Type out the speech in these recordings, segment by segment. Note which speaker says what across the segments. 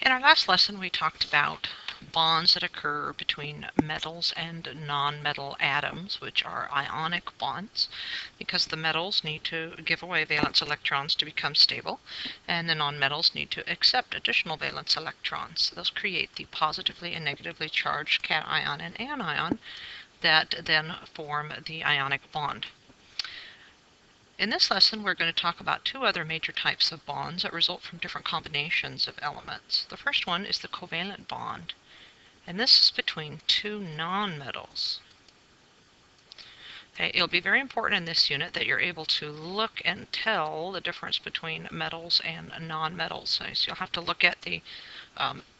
Speaker 1: In our last lesson, we talked about bonds that occur between metals and non-metal atoms, which are ionic bonds, because the metals need to give away valence electrons to become stable, and the non-metals need to accept additional valence electrons. Those create the positively and negatively charged cation and anion that then form the ionic bond. In this lesson, we're going to talk about two other major types of bonds that result from different combinations of elements. The first one is the covalent bond, and this is between two nonmetals. Okay, it'll be very important in this unit that you're able to look and tell the difference between metals and nonmetals. So you'll have to look at the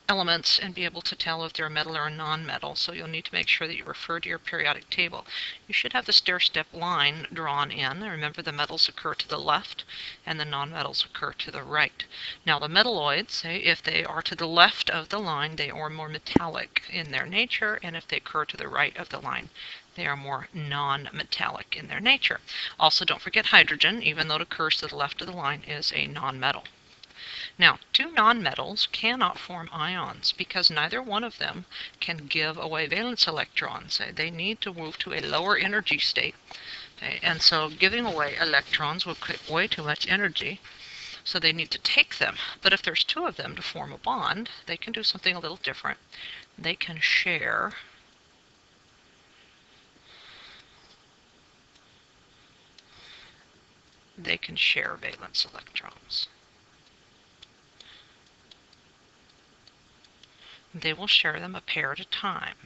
Speaker 1: elements and be able to tell if they're a metal or a non-metal, so you'll need to make sure that you refer to your periodic table. You should have the stair-step line drawn in. Remember, the metals occur to the left and the non-metals occur to the right. Now the metalloids, if they are to the left of the line, they are more metallic in their nature, and if they occur to the right of the line, they are more non-metallic in their nature. Also, don't forget hydrogen, even though it occurs to the left of the line, is a non-metal. Now, two nonmetals cannot form ions because neither one of them can give away valence electrons. They need to move to a lower energy state. Okay? And so giving away electrons will create way too much energy, so they need to take them. But if there's two of them to form a bond, they can do something a little different. They can share valence electrons. They will share them a pair at a time.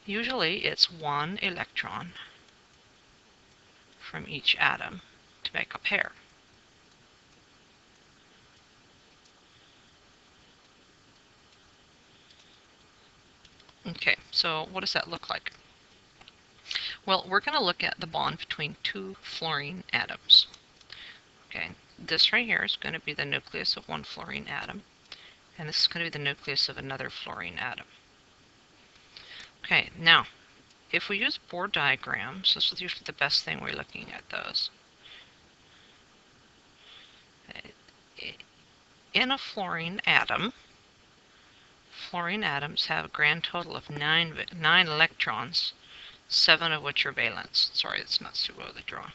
Speaker 1: Usually it's one electron from each atom to make a pair. Okay, so what does that look like? Well, we're going to look at the bond between two fluorine atoms. Okay, this right here is going to be the nucleus of one fluorine atom, and this is going to be the nucleus of another fluorine atom. Okay, now, if we use Bohr diagrams, this is usually the best thing we're looking at those. In a fluorine atoms have a grand total of nine electrons, 7 of which are valence. Sorry, it's not too well drawn.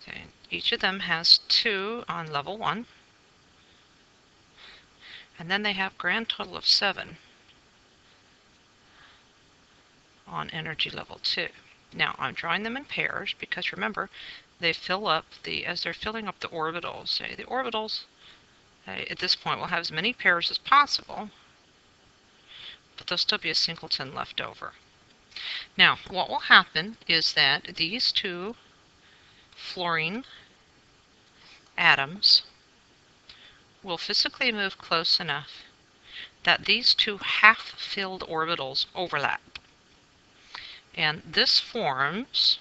Speaker 1: Okay. Each of them has 2 on level 1, and then they have a grand total of 7 on energy level 2. Now, I'm drawing them in pairs because remember, they fill up as they're filling up the orbitals. The orbitals at this point will have as many pairs as possible, but there'll still be a singleton left over. Now, what will happen is that these two fluorine atoms will physically move close enough that these two half-filled orbitals overlap. And this forms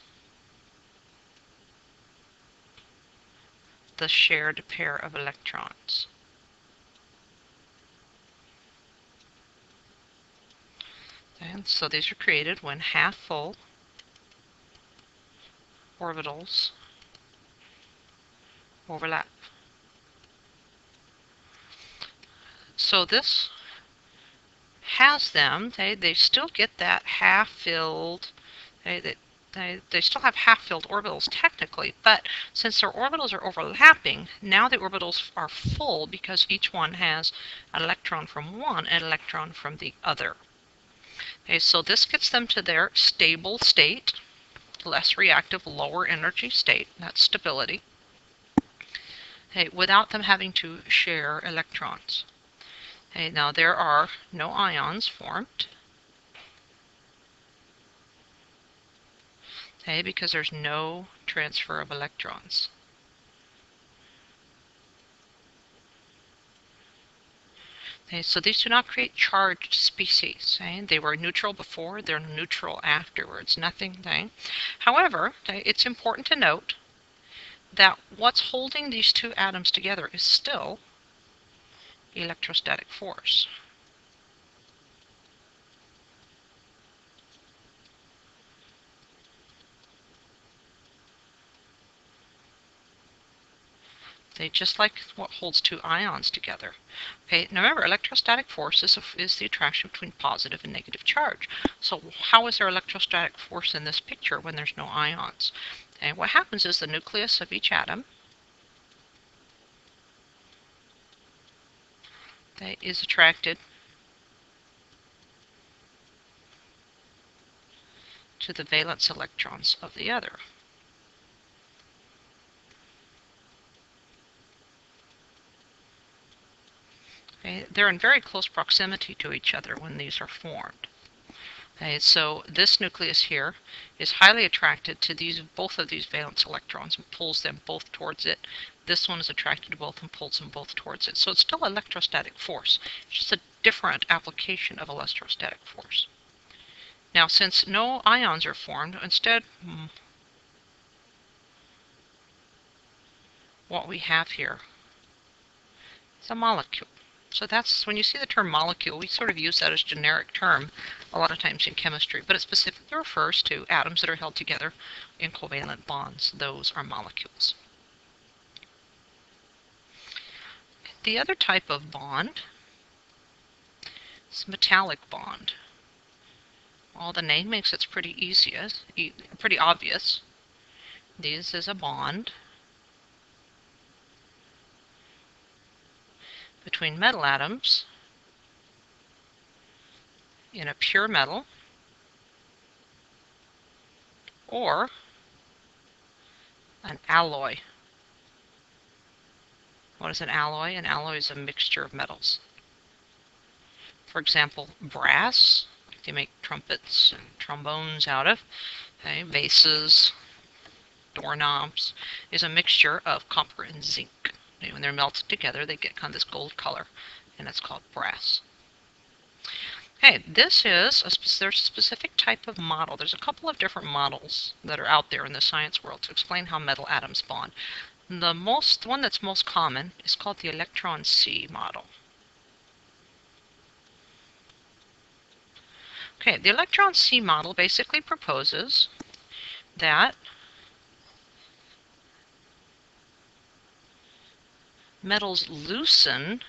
Speaker 1: the shared pair of electrons. And so these are created when half-full orbitals overlap. So this has them, they still get that half-filled, they still have half-filled orbitals technically, but since their orbitals are overlapping, now the orbitals are full because each one has an electron from one and an electron from the other. Okay, so this gets them to their stable state, less reactive, lower energy state, that's stability, okay, without them having to share electrons. Okay, now there are no ions formed, okay, because there's no transfer of electrons. Okay, so these do not create charged species. Okay? They were neutral before, they're neutral afterwards, nothing. Okay? However, okay, it's important to note that what's holding these two atoms together is still electrostatic force. They just like what holds two ions together. Okay, now remember, electrostatic force is the attraction between positive and negative charge. So how is there electrostatic force in this picture when there's no ions? And what happens is the nucleus of each atom is attracted to the valence electrons of the other. Okay, they're in very close proximity to each other when these are formed. Okay, so this nucleus here is highly attracted to both of these valence electrons and pulls them both towards it. This one is attracted to both and pulls them both towards it. So it's still electrostatic force. It's just a different application of electrostatic force. Now, since no ions are formed, instead, what we have here is a molecule. So that's, when you see the term molecule, we sort of use that as a generic term a lot of times in chemistry, but it specifically refers to atoms that are held together in covalent bonds. Those are molecules. The other type of bond is metallic bond. Well, the name makes it pretty obvious. This is a bond between metal atoms in a pure metal or an alloy. What is an alloy? An alloy is a mixture of metals. For example, brass, they make trumpets and trombones out of. Okay, vases, doorknobs, is a mixture of copper and zinc. Okay, when they're melted together, they get kind of this gold color, and it's called brass. Okay, there's a specific type of model. There's a couple of different models that are out there in the science world to explain how metal atoms bond. The one that's most common is called the electron C model. Okay, the electron C model basically proposes that metals loosen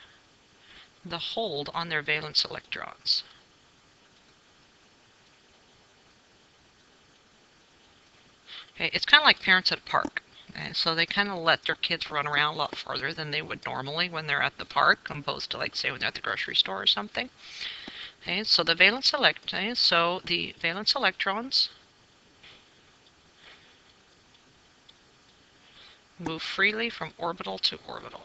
Speaker 1: the hold on their valence electrons. Okay, it's kind of like parents at a park. Okay, so they kind of let their kids run around a lot farther than they would normally when they're at the park, opposed to, like, say, when they're at the grocery store or something. Okay, so the valence electrons move freely from orbital to orbital.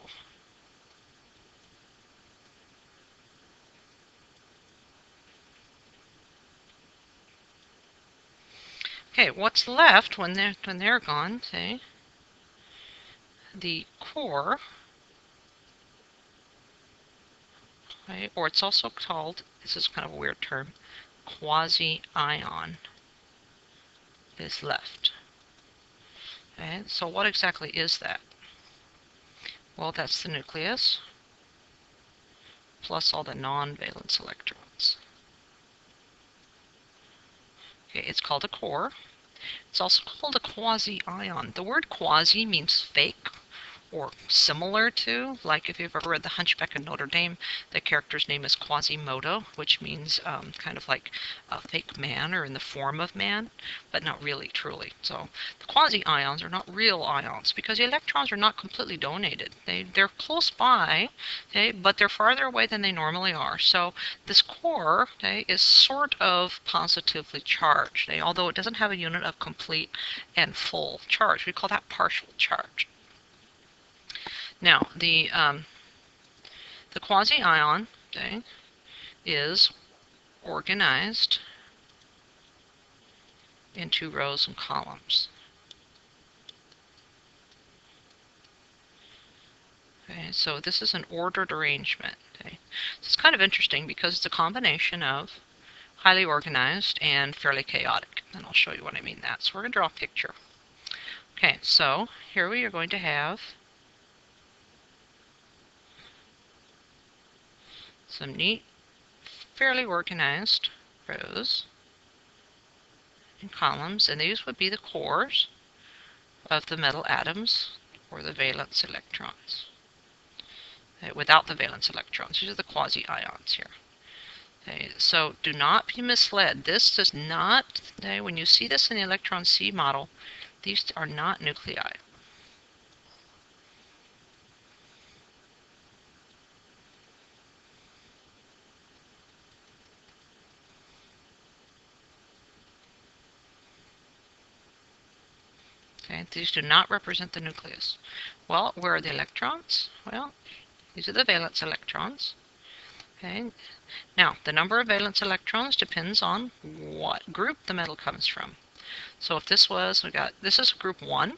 Speaker 1: Okay, what's left when they're gone? Say, the core, okay, or it's also called, this is kind of a weird term, quasi-ion is left. Okay, so what exactly is that? Well, that's the nucleus plus all the non-valence electrons. Okay, it's called a core. It's also called a quasi-ion. The word quasi means fake or similar to, like if you've ever read The Hunchback of Notre Dame, the character's name is Quasimodo, which means kind of like a fake man or in the form of man, but not really, truly. So the quasi-ions are not real ions because the electrons are not completely donated. They're close by, okay, but they're farther away than they normally are. So this core, okay, is sort of positively charged, okay, although it doesn't have a unit of complete and full charge. We call that partial charge. Now, the quasi-ion, okay, is organized into rows and columns. Okay, so this is an ordered arrangement. Okay, so it's kind of interesting because it's a combination of highly organized and fairly chaotic, and I'll show you what I mean that. So we're going to draw a picture. Okay, so here we are going to have some neat, fairly organized rows and columns, and these would be the cores of the metal atoms for the valence electrons. Okay, without the valence electrons, these are the quasi-ions here. Okay, so do not be misled. This does not, okay, when you see this in the electron C model, these are not nuclei. Okay, these do not represent the nucleus. Well, where are the electrons? Well, these are the valence electrons. Okay. Now, the number of valence electrons depends on what group the metal comes from. So if this was, this is group 1,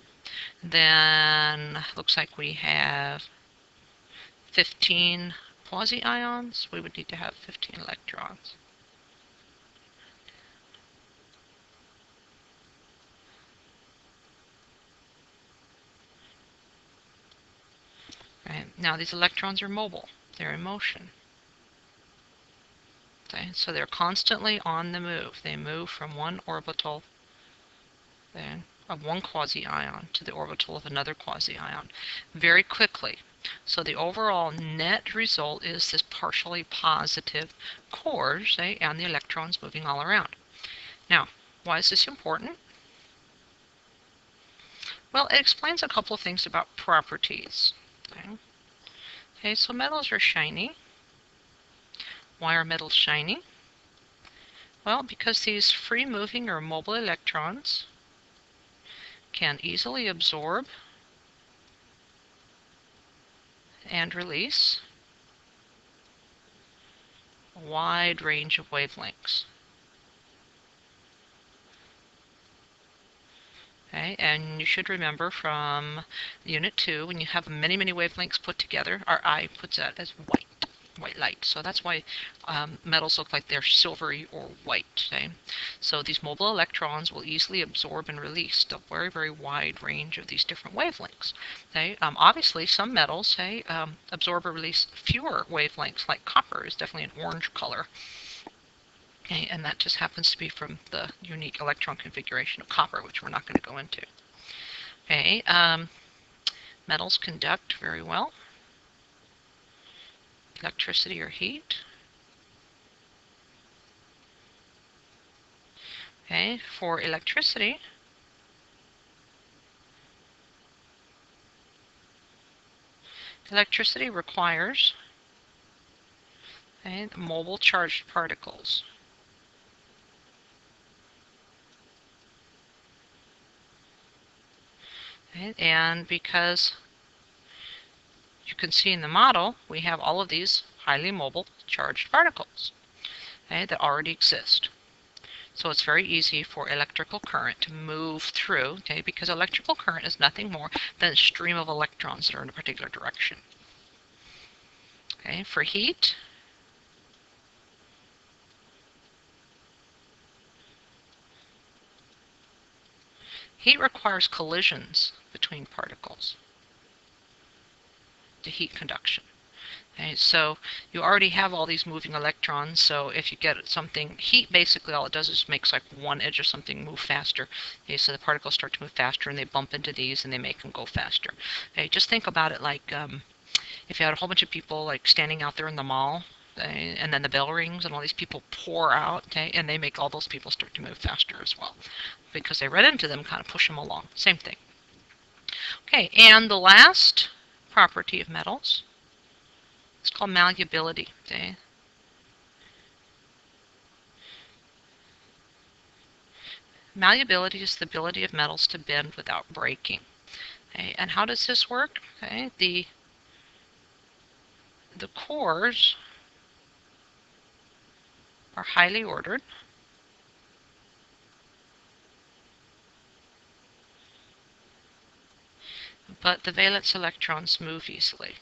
Speaker 1: then looks like we have 15 quasi-ions. We would need to have 15 electrons. Right. Now these electrons are mobile. They're in motion. Okay. So they're constantly on the move. They move from one orbital of one quasi-ion to the orbital of another quasi-ion very quickly. So the overall net result is this partially positive core, and the electrons moving all around. Now, why is this important? Well, it explains a couple of things about properties. Okay, so metals are shiny. Why are metals shiny? Well, because these free-moving or mobile electrons can easily absorb and release a wide range of wavelengths. Okay, and you should remember from Unit 2, when you have many, many wavelengths put together, our eye puts that as white light. So that's why metals look like they're silvery or white. Okay? So these mobile electrons will easily absorb and release a very, very wide range of these different wavelengths. Okay? Obviously, some metals absorb or release fewer wavelengths, like copper is definitely an orange color. Okay, and that just happens to be from the unique electron configuration of copper, which we're not going to go into. Okay, metals conduct very well. Electricity or heat. Okay, for electricity, electricity requires mobile charged particles. Okay, and because you can see in the model, we have all of these highly mobile charged particles that already exist. So it's very easy for electrical current to move through, because electrical current is nothing more than a stream of electrons that are in a particular direction. Okay, for heat, heat requires collisions between particles to heat conduction. Okay, so you already have all these moving electrons, so if you get something, heat basically all it does is makes like one edge of something move faster. Okay, so the particles start to move faster and they bump into these and they make them go faster. Okay, just think about it like if you had a whole bunch of people like standing out there in the mall, and then the bell rings and all these people pour out, and they make all those people start to move faster as well. Because they run into them, kind of push them along. Same thing. Okay, and the last property of metals, it's called malleability. Okay? Malleability is the ability of metals to bend without breaking. Okay? And how does this work? Okay? The cores are highly ordered. But the valence electrons move easily.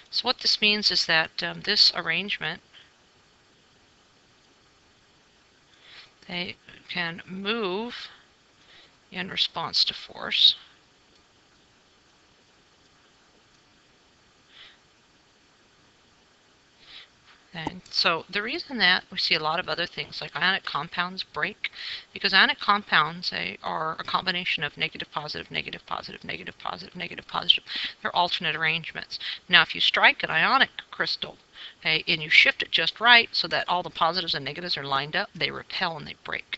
Speaker 1: So what this means is that this arrangement, they can move in response to force. And so the reason that we see a lot of other things like ionic compounds break, because ionic compounds, they are a combination of negative, positive, negative, positive, negative, positive, negative, positive. They're alternate arrangements. Now, if you strike an ionic crystal, okay, and you shift it just right so that all the positives and negatives are lined up, they repel and they break.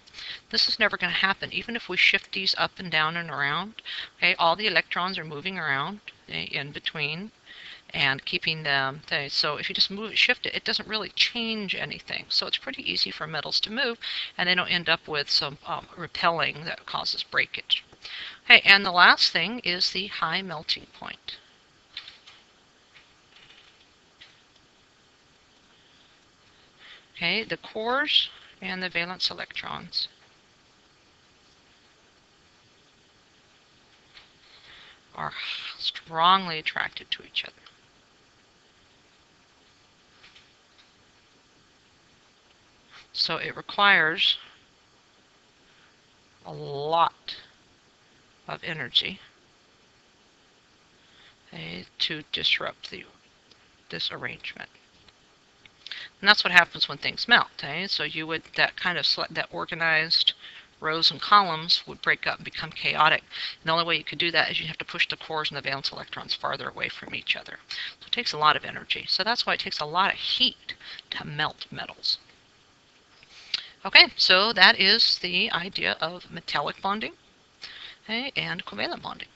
Speaker 1: This is never going to happen. Even if we shift these up and down and around, okay, all the electrons are moving around, okay, in between and keeping them. So if you just move it, shift it, it doesn't really change anything. So it's pretty easy for metals to move, and they don't end up with some repelling that causes breakage. Okay, and the last thing is the high melting point. Okay, the cores and the valence electrons are strongly attracted to each other. So it requires a lot of energy, okay, to disrupt this arrangement. And that's what happens when things melt. Okay? So you would, that kind of that organized rows and columns would break up and become chaotic. And the only way you could do that is you have to push the cores and the valence electrons farther away from each other. So it takes a lot of energy. So that's why it takes a lot of heat to melt metals. Okay, so that is the idea of metallic bonding, okay, and covalent bonding.